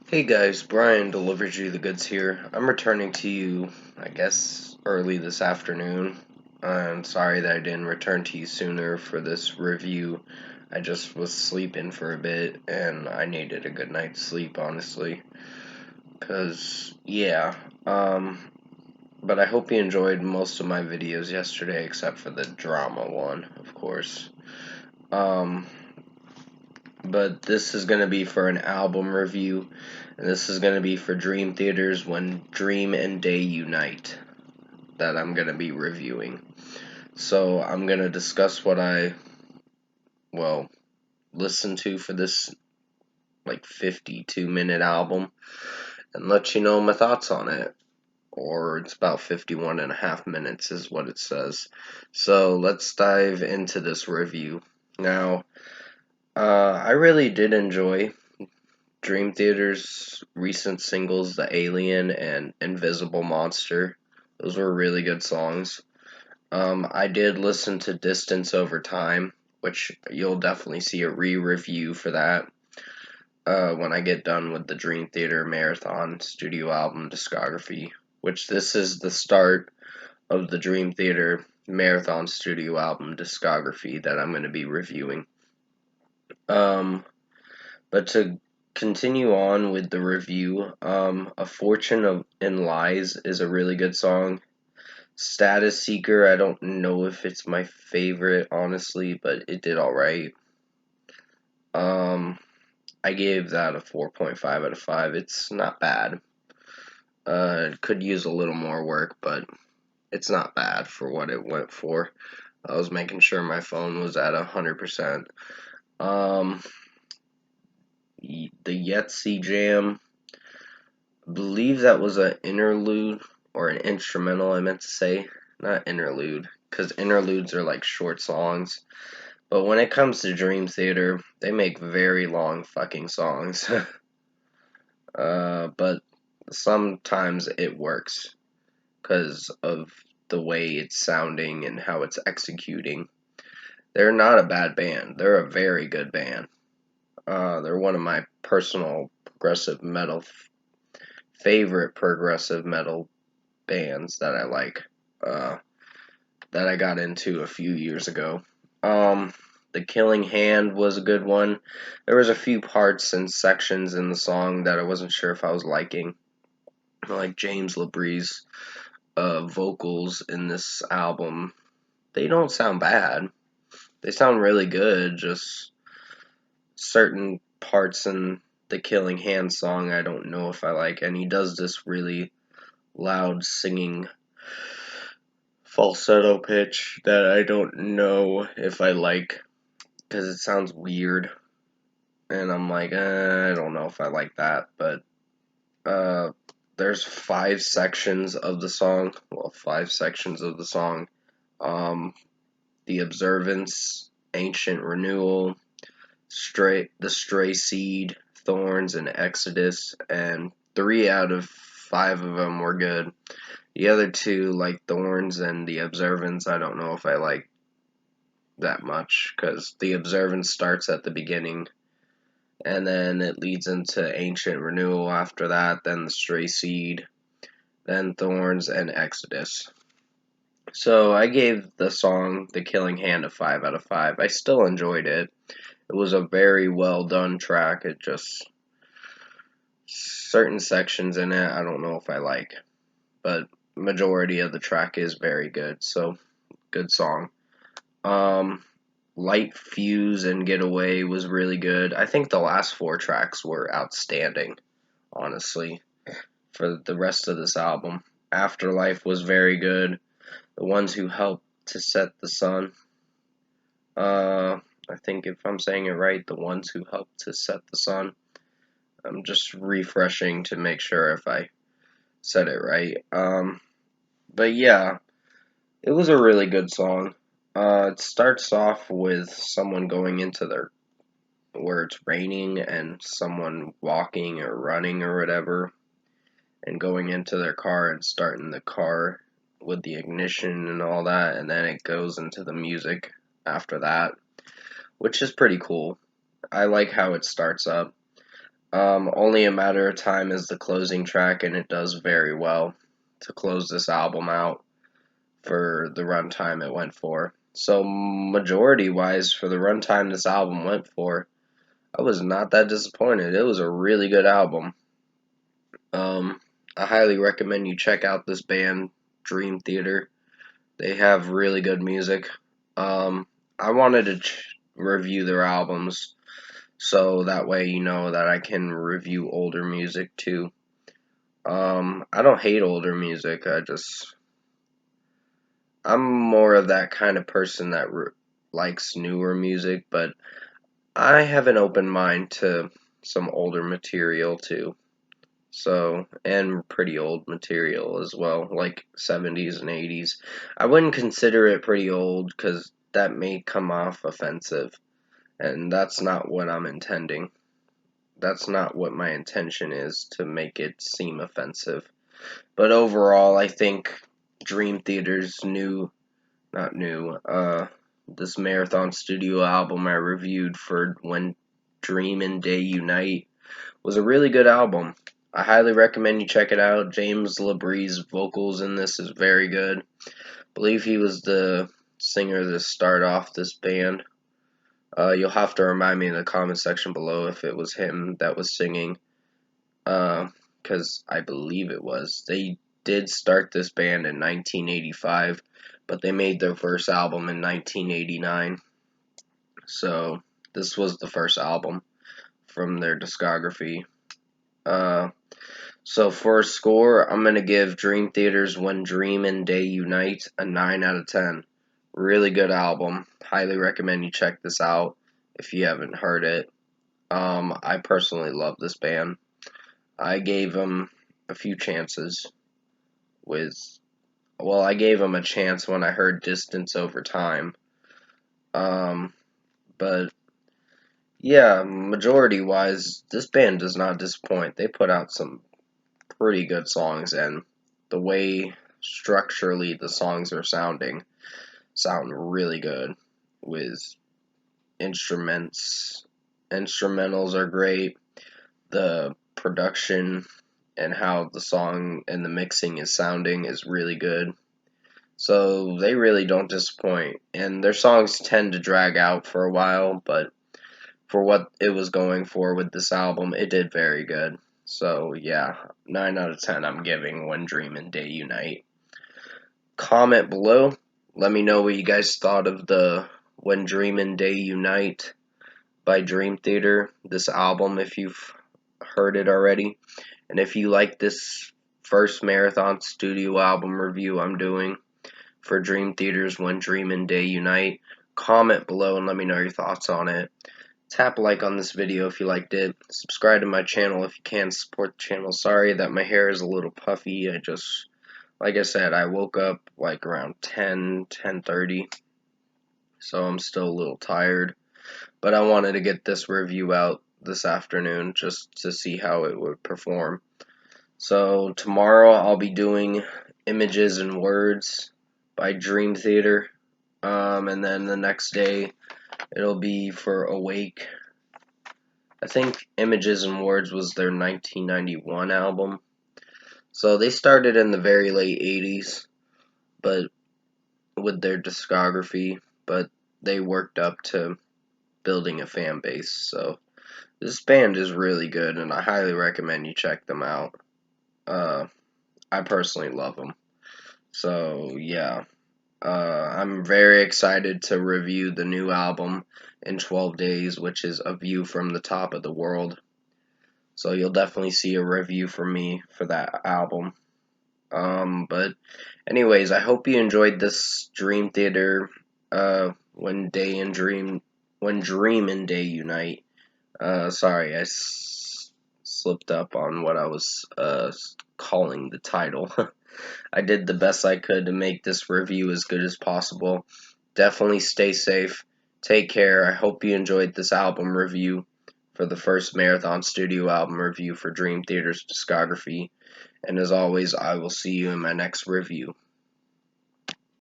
Hey guys, Brian delivered you the goods here. I'm returning to you, I guess, early this afternoon. I'm sorry that I didn't return to you sooner for this review. I just was sleeping for a bit and I needed a good night's sleep, honestly. Yeah. But I hope you enjoyed most of my videos yesterday, except for the drama one, of course. Um, but this is going to be for an album review, and this is going to be for Dream Theater's When Dream and Day Unite that I'm going to be reviewing. So I'm going to discuss what I, well, listened to for this like 52-minute album and let you know my thoughts on it. Or it's about 51 and a half minutes is what it says. So let's dive into this review. Now, I really did enjoy Dream Theater's recent singles, The Alien and Invisible Monster. Those were really good songs. I did listen to Distance Over Time, which you'll definitely see a re-review for that when I get done with the Dream Theater Marathon studio album discography, which this is the start of the Dream Theater Marathon studio album discography that I'm going to be reviewing. But to continue on with the review, A Fortune in Lies is a really good song. Status Seeker, I don't know if it's my favorite, honestly, but it did alright. I gave that a 4.5 out of 5. It's not bad. It could use a little more work, but it's not bad for what it went for. I was making sure my phone was at 100%. Um, the Yetzi Jam, I believe that was an interlude, or an instrumental, I meant to say. Not interlude, because interludes are like short songs. But when it comes to Dream Theater, they make very long fucking songs. But sometimes it works because of the way it's sounding and how it's executing. They're not a bad band. They're a very good band. They're one of my personal favorite progressive metal bands that I like. Uh, that I got into a few years ago. The Killing Hand was a good one. There was a few parts and sections in the song that I wasn't sure if I was liking. Like James LaBrie's vocals in this album. They don't sound bad. They sound really good, just certain parts in the Killing Hand song I don't know if I like. And he does this really loud singing falsetto pitch that I don't know if I like because it sounds weird, and I'm like, I don't know if I like that. But uh, there's 5 sections of the song. Well, 5 sections of the song. Um, the Observance, Ancient Renewal, the Stray Seed, Thorns, and Exodus, and 3 out of 5 of them were good. The other two, like Thorns and the Observance, I don't know if I like that much because the Observance starts at the beginning and then it leads into Ancient Renewal after that, then the Stray Seed, then Thorns, and Exodus. So I gave the song The Killing Hand a 5 out of 5. I still enjoyed it. It was a very well done track. It just, certain sections in it I don't know if I like, but majority of the track is very good, so good song. Um, Light Fuse and Getaway was really good. I think the last 4 tracks were outstanding, honestly, for the rest of this album. Afterlife was very good. The Ones Who Helped to Set the Sun. I think if I'm saying it right, The Ones Who Helped to Set the Sun. I'm just refreshing to make sure if I said it right. But yeah, it was a really good song. It starts off with someone going into where it's raining and someone walking or running or whatever and going into their car and starting the car with the ignition and all that, and then it goes into the music after that, which is pretty cool. I like how it starts up. Only a Matter of Time is the closing track, and it does very well to close this album out for the runtime it went for. So, majority wise, for the runtime this album went for, I was not that disappointed. It was a really good album. Um, I highly recommend you check out this band, Dream Theater. They have really good music. Um, I wanted to review their albums so that way you know that I can review older music too. I don't hate older music. I'm more of that kind of person that likes newer music, but I have an open mind to some older material too. So, and pretty old material as well, like 70s and 80s. I wouldn't consider it pretty old because that may come off offensive, and that's not what I'm intending. That's not what my intention is, to make it seem offensive. But overall, I think Dream Theater's not new, this Marathon Studio album I reviewed for When Dream and Day Unite was a really good album. I highly recommend you check it out. James LaBrie's vocals in this is very good. I believe he was the singer to start off this band. You'll have to remind me in the comment section below if it was him that was singing, because I believe it was. They did start this band in 1985, but they made their first album in 1989. So this was the first album from their discography. Uh, so for a score, I'm gonna give Dream Theater's When Dream and Day Unite a 9 out of 10. Really good album. Highly recommend you check this out if you haven't heard it. I personally love this band. I gave them a few chances with, well, I gave them a chance when I heard Distance Over Time. Um, but yeah, majority wise, this band does not disappoint. They put out some pretty good songs, and the way structurally the songs are sound really good with instruments. Instrumentals are great. The production and how the song and the mixing is sounding is really good. So they really don't disappoint. And their songs tend to drag out for a while, but for what it was going for with this album, it did very good. So yeah, 9 out of 10 I'm giving When Dream and Day Unite. Comment below. Let me know what you guys thought of the When Dream and Day Unite by Dream Theater, this album, if you've heard it already. And if you like this first Marathon Studio album review I'm doing for Dream Theater's When Dream and Day Unite, comment below and let me know your thoughts on it. Tap like on this video if you liked it. Subscribe to my channel if you can. Support the channel. Sorry that my hair is a little puffy. Like I said, I woke up like around 10:30, so I'm still a little tired. But I wanted to get this review out this afternoon just to see how it would perform. So tomorrow I'll be doing Images and Words by Dream Theater. And then the next day it'll be for Awake. I think Images and Words was their 1991 album. So they started in the very late 80s, but with their discography, but they worked up to building a fan base. So this band is really good, and I highly recommend you check them out. I personally love them. So yeah, I'm very excited to review the new album in 12 days, which is A View from the Top of the World. So you'll definitely see a review from me for that album. But anyways, I hope you enjoyed this Dream Theater, When Dream and Day Unite. Sorry, I slipped up on what I was, calling the title. I did the best I could to make this review as good as possible. Definitely stay safe. Take care. I hope you enjoyed this album review for the first Marathon Studio album review for Dream Theater's discography. And as always, I will see you in my next review.